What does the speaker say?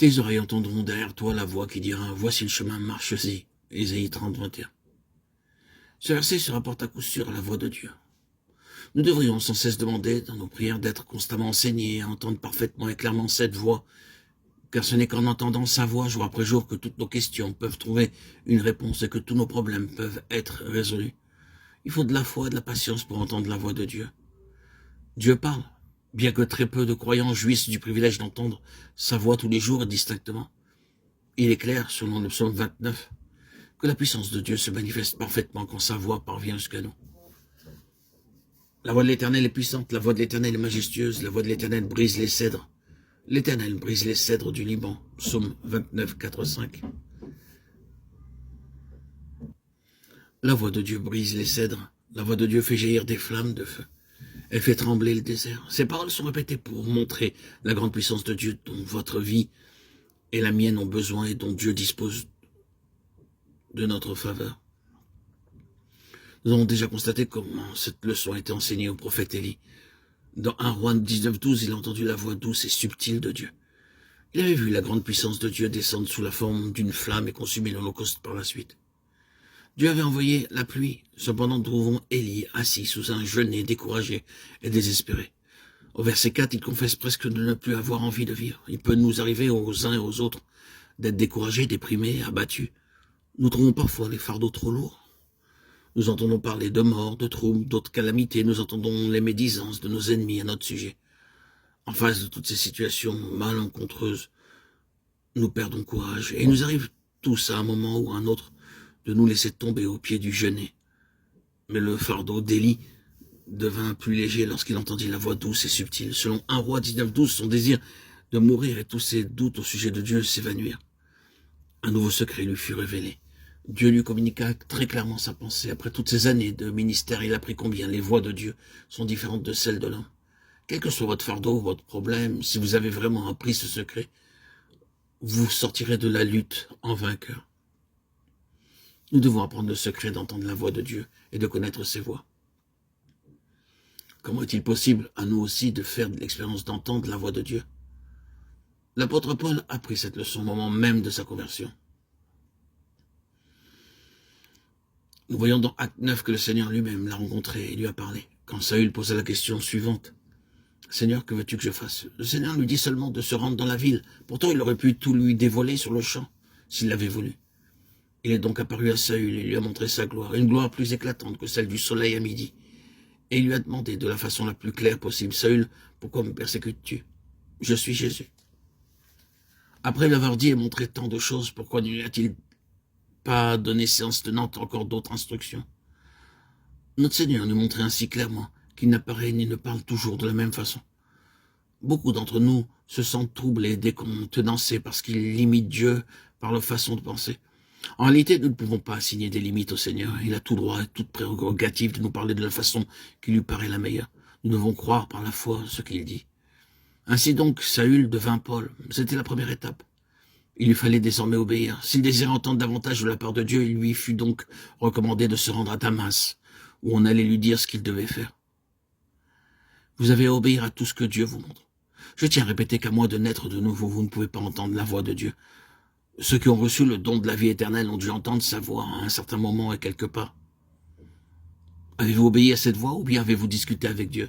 Tes oreilles entendront derrière toi la voix qui dira « Voici le chemin, marche-y ». Ésaïe 30, 21. Ce verset se rapporte à coup sûr à la voix de Dieu. Nous devrions sans cesse demander dans nos prières d'être constamment enseignés et à entendre parfaitement et clairement cette voix, car ce n'est qu'en entendant sa voix jour après jour que toutes nos questions peuvent trouver une réponse et que tous nos problèmes peuvent être résolus. Il faut de la foi et de la patience pour entendre la voix de Dieu. Dieu parle, bien que très peu de croyants jouissent du privilège d'entendre sa voix tous les jours et distinctement. Il est clair, selon le psaume 29, que la puissance de Dieu se manifeste parfaitement quand sa voix parvient jusqu'à nous. La voix de l'Éternel est puissante, la voix de l'Éternel est majestueuse, la voix de l'Éternel brise les cèdres. L'Éternel brise les cèdres du Liban, psaume 29, 4, 5. La voix de Dieu brise les cèdres, la voix de Dieu fait jaillir des flammes de feu. Elle fait trembler le désert. Ces paroles sont répétées pour montrer la grande puissance de Dieu dont votre vie et la mienne ont besoin et dont Dieu dispose de notre faveur. Nous avons déjà constaté comment cette leçon a été enseignée au prophète Élie. Dans 1 Roi 19, 12, il a entendu la voix douce et subtile de Dieu. Il avait vu la grande puissance de Dieu descendre sous la forme d'une flamme et consumer l'Holocauste par la suite. Dieu avait envoyé la pluie. Cependant, nous trouvons Élie assis sous un genêt, découragé et désespéré. Au verset 4, il confesse presque de ne plus avoir envie de vivre. Il peut nous arriver aux uns et aux autres d'être découragés, déprimés, abattus. Nous trouvons parfois les fardeaux trop lourds. Nous entendons parler de mort, de troubles, d'autres calamités. Nous entendons les médisances de nos ennemis à notre sujet. En face de toutes ces situations malencontreuses, nous perdons courage. Et il nous arrive tous à un moment ou à un autre de nous laisser tomber au pied du genêt. Mais le fardeau d'Élie devint plus léger lorsqu'il entendit la voix douce et subtile. Selon 1 Roi 19, 12, son désir de mourir et tous ses doutes au sujet de Dieu s'évanouirent. Un nouveau secret lui fut révélé. Dieu lui communiqua très clairement sa pensée. Après toutes ces années de ministère, il apprit combien les voix de Dieu sont différentes de celles de l'homme. Quel que soit votre fardeau, votre problème, si vous avez vraiment appris ce secret, vous sortirez de la lutte en vainqueur. Nous devons apprendre le secret d'entendre la voix de Dieu et de connaître ses voix. Comment est-il possible à nous aussi de faire de l'expérience d'entendre la voix de Dieu? L'apôtre Paul a pris cette leçon au moment même de sa conversion. Nous voyons dans Acte 9 que le Seigneur lui-même l'a rencontré et lui a parlé. Quand Saül posa la question suivante, « Seigneur, que veux-tu que je fasse ?» Le Seigneur lui dit seulement de se rendre dans la ville. Pourtant, il aurait pu tout lui dévoiler sur le champ, s'il l'avait voulu. Il est donc apparu à Saül et lui a montré sa gloire, une gloire plus éclatante que celle du soleil à midi. Et il lui a demandé de la façon la plus claire possible, « Saül, pourquoi me persécutes-tu? Je suis Jésus. » Après lui avoir dit et montré tant de choses, pourquoi ne lui a-t-il pas donné séance tenante encore d'autres instructions? Notre Seigneur nous montrait ainsi clairement qu'il n'apparaît ni ne parle toujours de la même façon. Beaucoup d'entre nous se sentent troublés, décontenancés parce qu'ils limitent Dieu par leur façon de penser. En réalité, nous ne pouvons pas assigner des limites au Seigneur. Il a tout droit et toute prérogative de nous parler de la façon qui lui paraît la meilleure. Nous devons croire par la foi ce qu'il dit. Ainsi donc, Saül devint Paul. C'était la première étape. Il lui fallait désormais obéir. S'il désirait entendre davantage de la part de Dieu, il lui fut donc recommandé de se rendre à Damas, où on allait lui dire ce qu'il devait faire. Vous avez à obéir à tout ce que Dieu vous montre. Je tiens à répéter qu'à moins de naître de nouveau, vous ne pouvez pas entendre la voix de Dieu. Ceux qui ont reçu le don de la vie éternelle ont dû entendre sa voix à un certain moment et quelque part. Avez-vous obéi à cette voix ou bien avez-vous discuté avec Dieu?